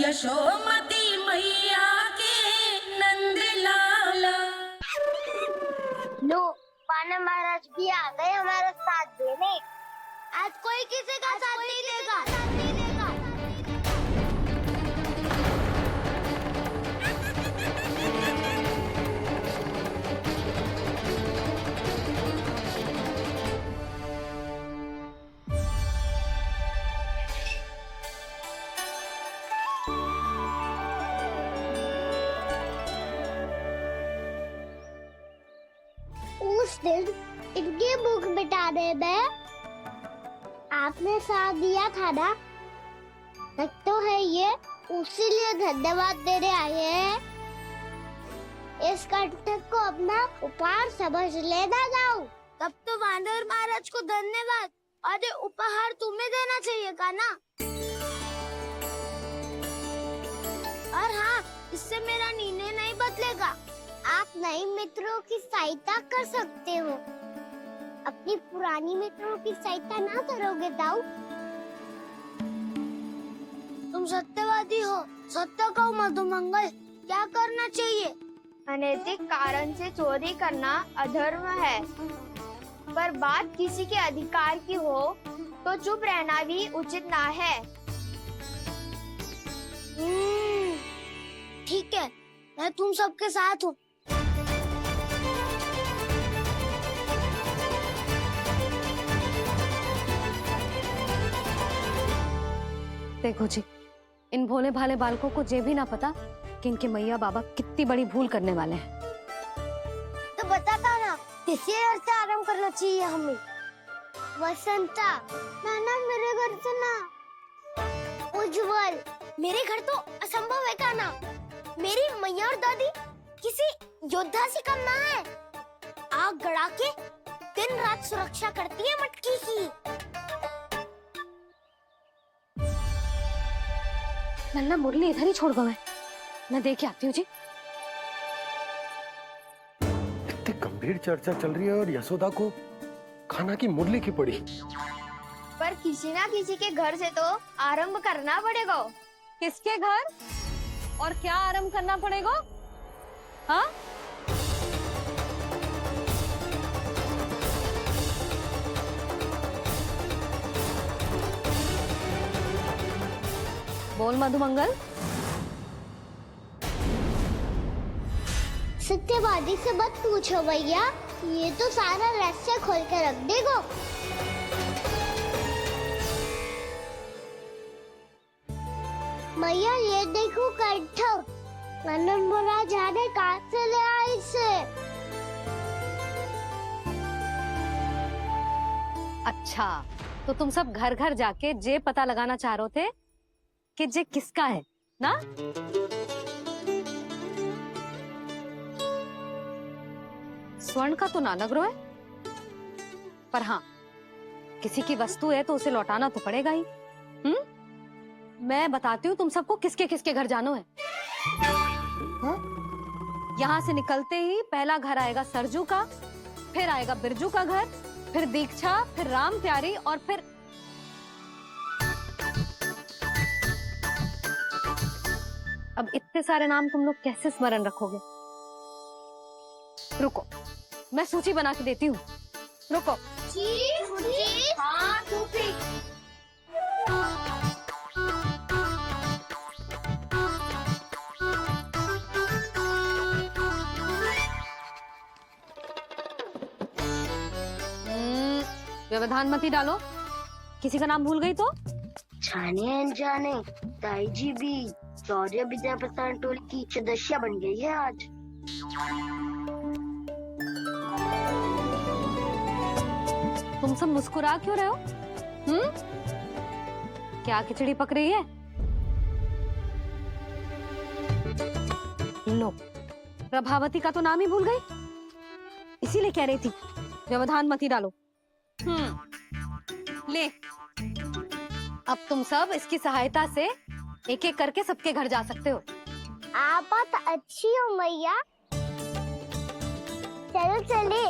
यशोमती मैया के नंद लाला। लो, पाना महाराज भी आ गए हमारा साथ देने। आज कोई किसी का साथ नहीं देगा। उस दिन इनकी भूख मिटाने में आपने साथ दिया था ना, तब तो है ये उसी लिए धन्यवाद देने आए हैं। इस कंटक को अपना उपहार समझ लेना जाओ। तब तो वानर महाराज को धन्यवाद और ये उपहार तुम्हें देना चाहिए का ना। और हाँ, इससे मेरा निर्णय नहीं बदलेगा। आप नए मित्रों की सहायता कर सकते हो। अपनी पुरानी मित्रों की सहायता ना करोगे दाऊ। तुम सत्यवादी हो, सत्य कहो मधुमंगल, क्या करना चाहिए? अनैतिक कारण से चोरी करना अधर्म है, पर बात किसी के अधिकार की हो तो चुप रहना भी उचित ना है। ठीक है, मैं तुम सबके साथ हूँ। देखो जी, इन भोले भाले बालकों को ये भी ना पता कि इनके मैया बाबा कितनी बड़ी भूल करने वाले हैं। तो बताता ना, किसी घर से आराम करना चाहिए हमें। वसंता, नाना मेरे घर से ना। उज्जवल, मेरे घर तो असंभव है का ना। मेरी मैया और दादी किसी योद्धा से कम ना है। आग गड़ा के दिन रात सुरक्षा करती है मटकी की। नन्ना मुरली इधर ही छोड़ गए, मैं देख आती हूँ जी। इतनी गंभीर चर्चा चल रही है और यशोदा को खाना की मुरली की पड़ी। पर किसी ना किसी के घर से तो आरंभ करना पड़ेगा। किसके घर और क्या आरंभ करना पड़ेगा? हाँ, बोल मधुमंगल। सत्यवादी से मत पूछो भैया, ये तो सारा रहस्य खोल के रख देगा। भैया ये देखो कंठक, नंदन महाराज जाने कहाँ से ले आए इसे। अच्छा, तो तुम सब घर घर जाके जे पता लगाना चाह रहे थे कि जे किसका है ना? स्वर्ण का तो ना लग रहा है, पर हाँ, किसी की वस्तु है तो उसे लौटाना तो पड़ेगा ही। मैं बताती हूँ तुम सबको किसके किसके घर जाना है। यहाँ से निकलते ही पहला घर आएगा सरजू का, फिर आएगा बिरजू का घर, फिर दीक्षा, फिर राम प्यारी और फिर अब इतने सारे नाम तुम लोग कैसे स्मरण रखोगे? रुको, मैं सूची बना के देती हूँ। रुको। हाँ, व्यवधान मत ही डालो, किसी का नाम भूल गई तो? जाने अनजाने ताई जी भी शौर्य विद्या प्रसारण टोली की सदस्य बन गई है आज। तुम सब मुस्कुरा क्यों रहे हो? क्या खिचड़ी पक रही है? लो, प्रभावती का तो नाम ही भूल गई, इसीलिए कह रही थी व्यवधान मत ही डालो। ले, अब तुम सब इसकी सहायता से एक एक करके सबके घर जा सकते हो। आप बात अच्छी हो मैया, चलो चले।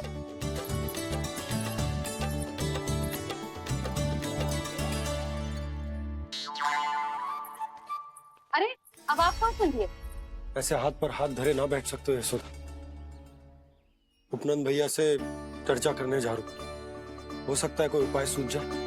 अरे अब आप कहाँ चल दिए? ऐसे हाथ पर हाथ धरे ना बैठ सकते हो यशोदा। उपनंद भैया से चर्चा करने जा रहा हूं, हो सकता है कोई उपाय सूझ जाए।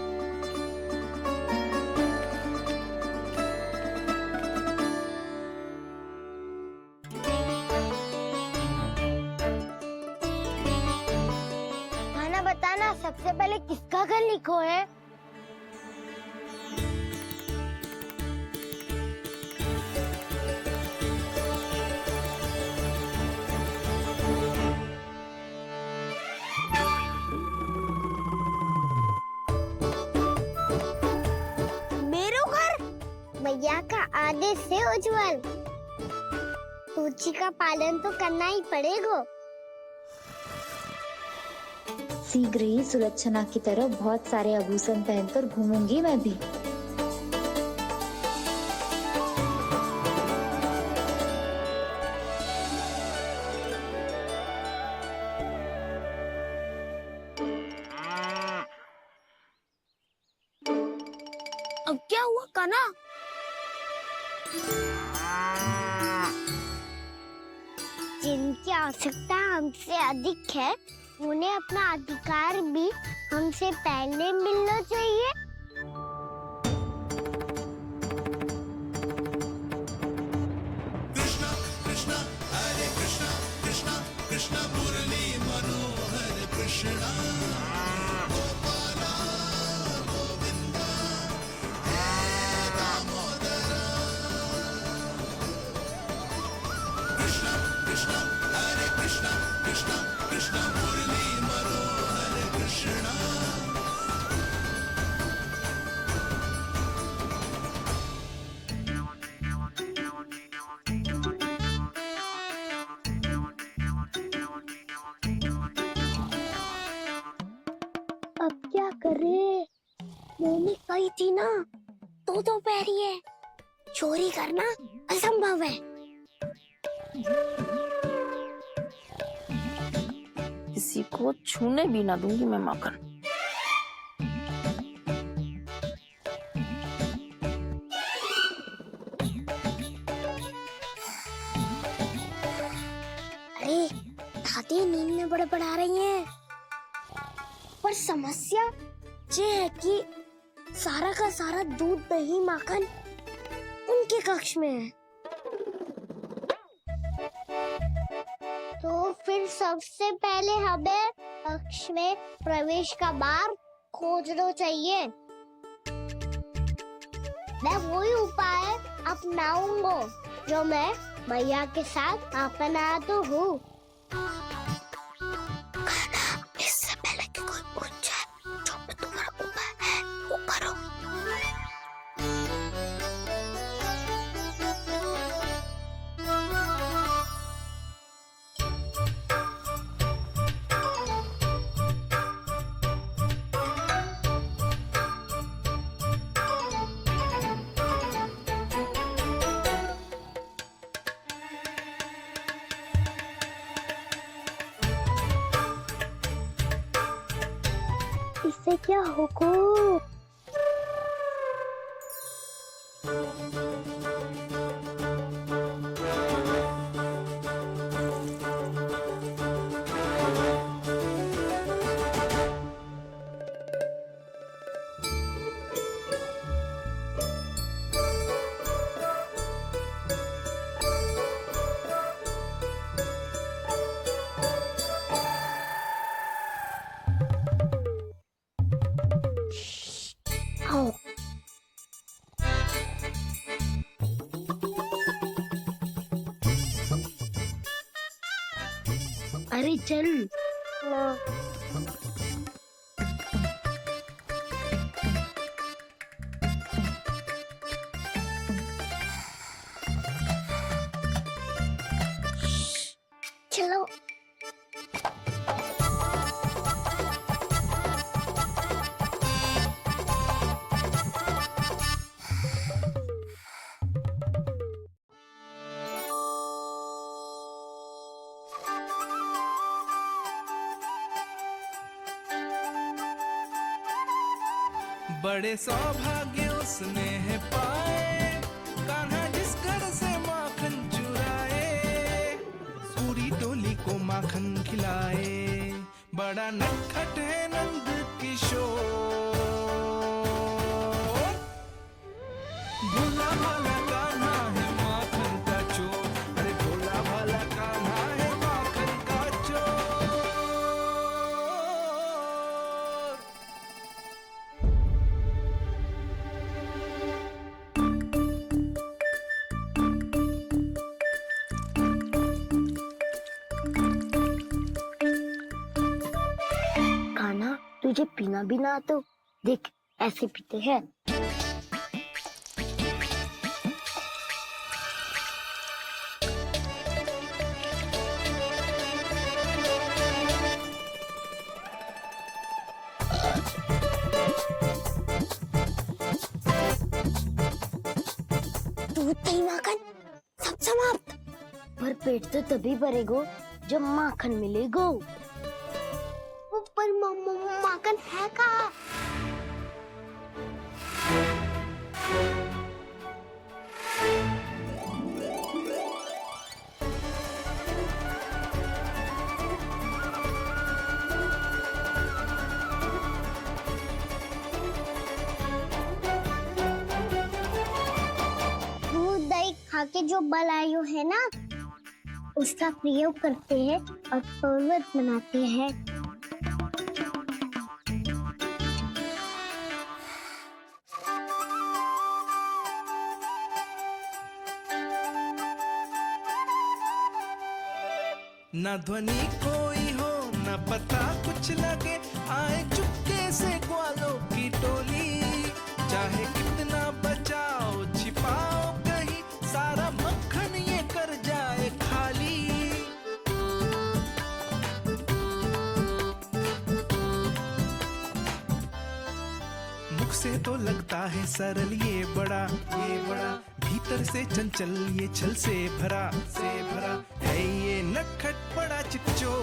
खाना बताना, सबसे पहले किसका घर लिखो है? भैया का आदेश से उज्जवल, सूची का पालन तो करना ही पड़ेगा। शीघ्र ही सुलक्षणा की तरह बहुत सारे आभूषण पहनकर घूमूंगी मैं भी। अब क्या हुआ काना? जिनकी आवश्यकता हमसे अधिक है, उन्हें अपना अधिकार भी हमसे पहले मिलना चाहिए। कृष्णा कृष्णा हरे कृष्णा कृष्णा कृष्णा मुरली मनोहर कृष्णा गोपाला गोविंदा हे दामोदरा। कृष्णा कृष्णा हरे कृष्णा कृष्णा कृष्णा मुरली मनोहर कृष्णा। अब क्या करे? मम्मी कही थी ना, दो पैरी है, चोरी करना असंभव है। किसी को छूने भी ना दूंगी मैं माखन। अरे दादी नींद में बड़बड़ा रही हैं। पर समस्या ये है कि सारा का सारा दूध दही माखन उनके कक्ष में है। तो फिर सबसे पहले हमें कक्ष में प्रवेश का मार्ग खोजना चाहिए। मैं वही उपाय अपनाऊंगा जो मैं भैया के साथ अपना तो हूँ। इससे पहले कि कोई पूछ जाए, जो भी तुम्हारा उपाय है वो करो। इससे क्या होगा? आओ। अरे चल ना। चलो। बड़े सौभाग्य उसने है पाए, कान्हा जिस घर से बड़ा नटखट है नंद किशोर। भोला भाला कान्हा है माखन का चोर, अरे भोला भाला कान्हा है माखन का चोर। कान्हा, तुझे पीना भी ना तो देख ऐसे पीते हैं। दूध दही माखन सब समाप्त। पर पेट तो तभी भरेगो जब माखन मिलेगो। पर माखन है कहाँ? दूध दही खा के जो बल आयु है ना, उसका प्रयोग करते हैं और पर्वत बनाते हैं। न ध्वनि कोई हो न पता कुछ लगे, आए चुपके से ग्वालों की टोली। चाहे कितना बचाओ छिपाओ कहीं, सारा मक्खन ये कर जाए खाली। मुख से तो लगता है सरल ये बड़ा भीतर से चंचल ये छल से भरा है ये नटखट बड़ा चिकचोर।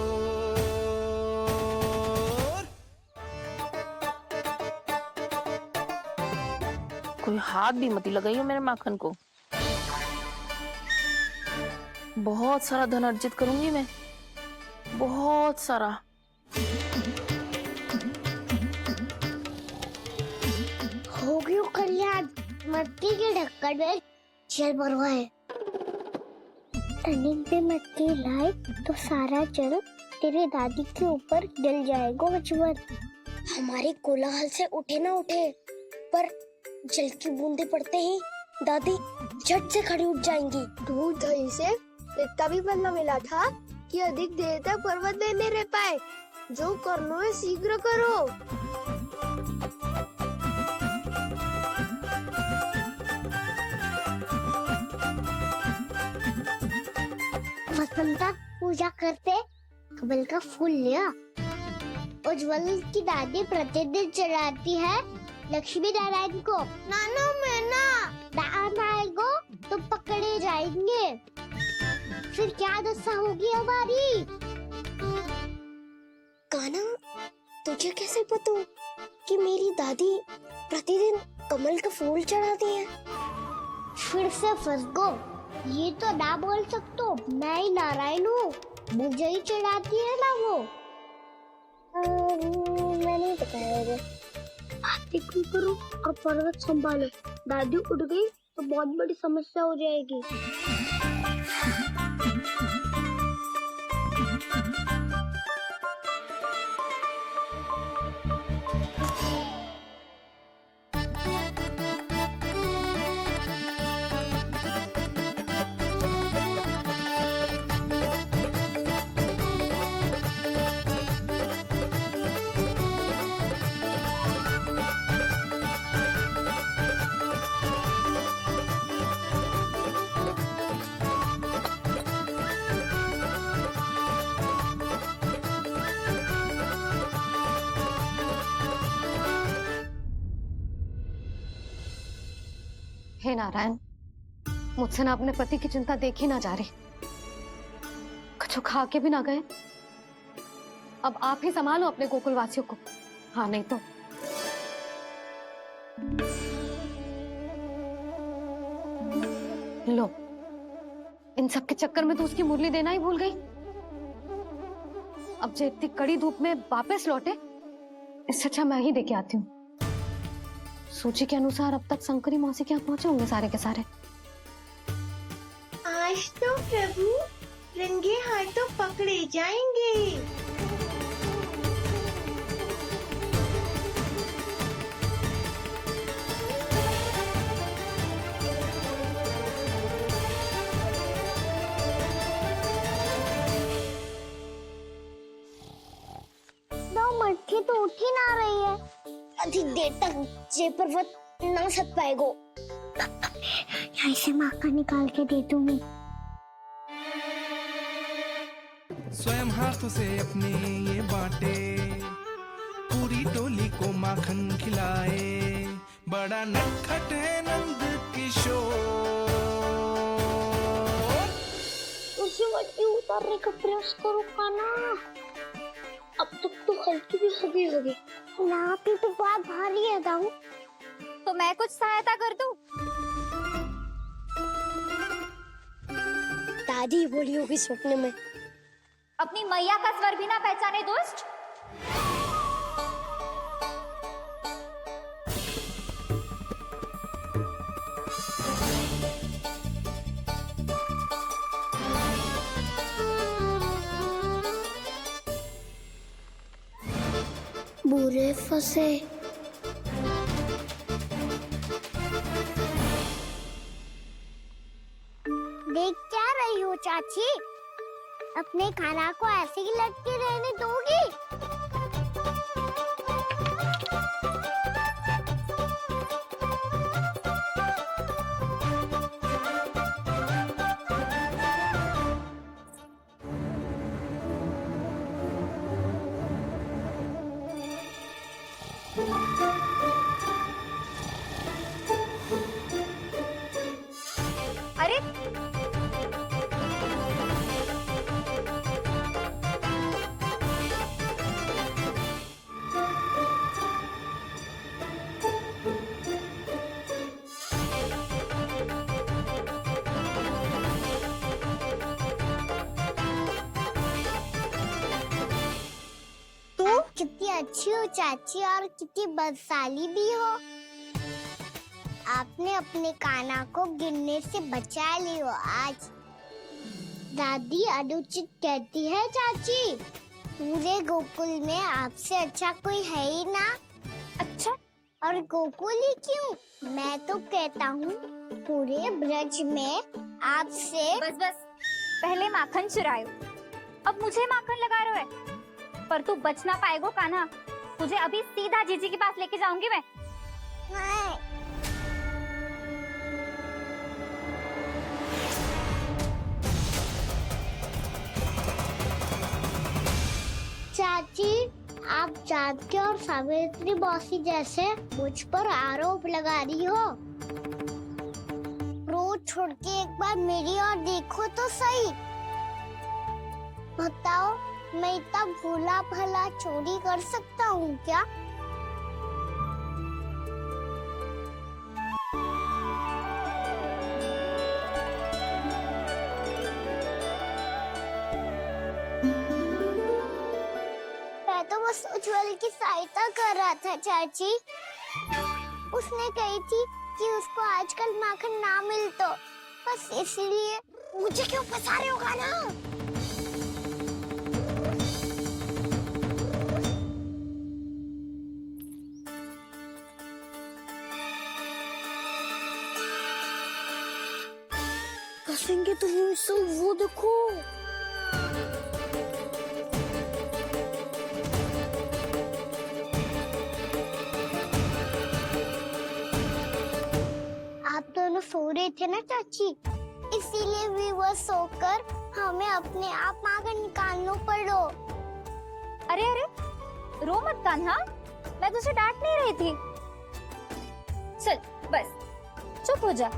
कोई हाथ भी मत लगाइयो मेरे माखन को। बहुत सारा धन अर्जित करूंगी मैं, बहुत सारा। हो गयो कल्याण, मट्टी के ढक्कन में जल भरवा है। टनिक पे मट्टी लाए तो सारा जल तेरे दादी के ऊपर डल जाएगा बचवन। हमारे कोलाहल से उठे ना उठे, पर जल की बूंदे पड़ते ही दादी झट से खड़ी उठ जाएंगी। दूध दही से इतना भी बदला मिला था कि अधिक देर तक पर्वत में नहीं रह पाए। जो करना है शीघ्र करो। वसंता पूजा करते कमल का फूल लिया। उज्ज्वल की दादी प्रतिदिन चढ़ाती है लक्ष्मी नारायण को। नाना मैं ना दान आएगो तो पकड़े जाएंगे। फिर क्या दशा होगी हमारी? कान्हा, तुझे कैसे पता कि मेरी दादी प्रतिदिन कमल का फूल चढ़ाती है? फिर से फंस गो। ये तो ना बोल सकतो, मैं ही नारायण हूँ, मुझे ही चढ़ाती है ना वो। मैं नहीं बताया। आप एक करो और पर्वत संभालो। दादी उठ गई तो बहुत बड़ी समस्या हो जाएगी। हे नारायण, मुझसे ना अपने पति की चिंता देखी ना जा रही। कुछ खा के भी ना गए। अब आप ही संभालो अपने गोकुल वासियों को। हाँ नहीं तो लो, इन सब के चक्कर में तो उसकी मुरली देना ही भूल गई। अब जो इतनी कड़ी धूप में वापस लौटे, इससे अच्छा मैं ही देके आती हूँ। सूची के अनुसार अब तक शंकरी मौसी के यहाँ पहुंचे होंगे सारे के सारे। आज तो प्रभु रंगे हाथों पकड़े जाएंगे। दो मटकी तो उठ ही ना रही है। अधिक देर तक जे पर्वत ना सक पाएगो। यहाँ से माखन निकाल के दे दूंगी। स्वयं हाथों से अपने ये बांटे, पूरी टोली को माखन खिलाए, बड़ा नटखट है नंद किशोर। उसे मटकी उतारने का प्रयास करो काना। अब तक तो हल्की भी होगी यहाँ पे तो बहुत भारी है दाऊ। तो मैं कुछ सहायता कर दूं? दादी बोली होगी सपने में। अपनी मैया का स्वर भी ना पहचाने दुष्ट। बुरे फंसे। देख क्या रही हो चाची? अपने खाना को ऐसे ही लटके रहने दोगी? अरे कितनी अच्छी हो चाची और कितनी बदसाली भी हो। आपने अपने काना को गिरने से बचा ली हो आज। दादी अनुचित कहती है चाची, पूरे गोकुल में आपसे अच्छा कोई है ही ना। अच्छा, और गोकुल ही क्यों, मैं तो कहता हूँ पूरे ब्रज में आपसे। बस बस, पहले माखन चुरायो, अब मुझे माखन लगा रहे हो। पर तू बच ना पाएगो कान्हा, तुझे अभी सीधा जीजी के पास लेके जाऊंगी मैं। नहीं। चाची, आप जानकी और सावित्री मौसी जैसे मुझ पर आरोप लगा रही हो। रोज छोड़ के एक बार मेरी ओर देखो तो सही। बताओ, मैं इतना भोला भला चोरी कर सकता हूँ क्या? मैं तो बस उज्जवल की सहायता कर रहा था चाची। उसने कही थी कि उसको आजकल माखन ना मिल तो बस इसलिए। मुझे क्यों फंसा रहे हो ना? कसेंगे तो वो देखो। आप दोनों सो रहे थे ना चाची, इसीलिए भी वो सोकर हमें अपने आप माखन निकालना पड़ो। अरे अरे, रो मत कान्हा, मैं तुझे डांट नहीं रही थी। चल बस चुप हो जा।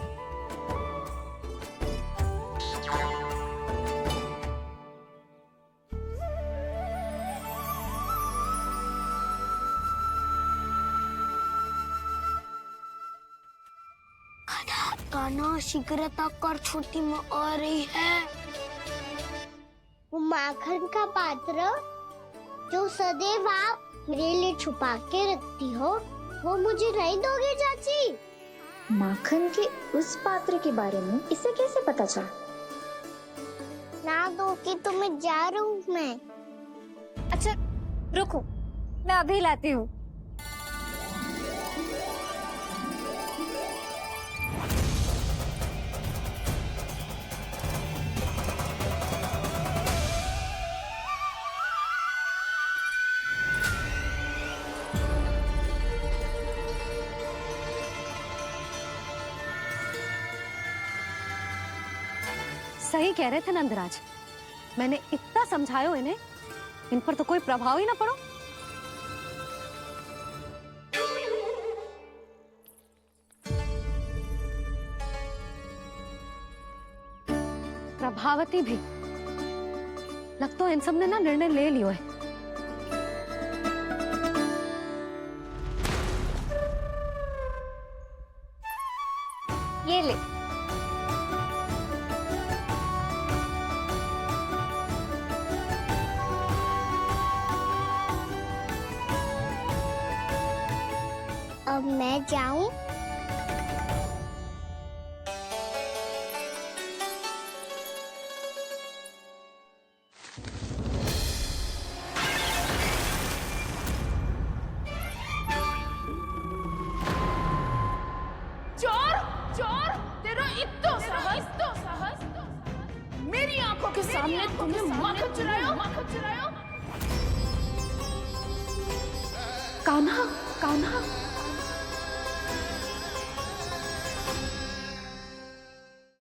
कान्हा शीघ्रता कर, छोटी माँ आ रही है। वो माखन का पात्र जो सदैव आप मेरे लिए छुपा के रखती हो, वो मुझे नहीं दोगे चाची? माखन के उस पात्र के बारे में इसे कैसे पता चला? ना दो कि तुम्हें जा रहा हूँ मैं। अच्छा रुको, मैं अभी लाती हूँ। सही कह रहे थे नंदराज, मैंने इतना समझायो इन्हें, इन पर तो कोई प्रभाव ही ना पड़ो। प्रभावती भी लगता है इन सब ने ना निर्णय ले लियो है। ये ले, अब मैं जाऊं? चोर चोर, तेरा इतना साहस, मेरी आंखों के सामने तुमने माखन चुराया। कान्हा, कान्हा,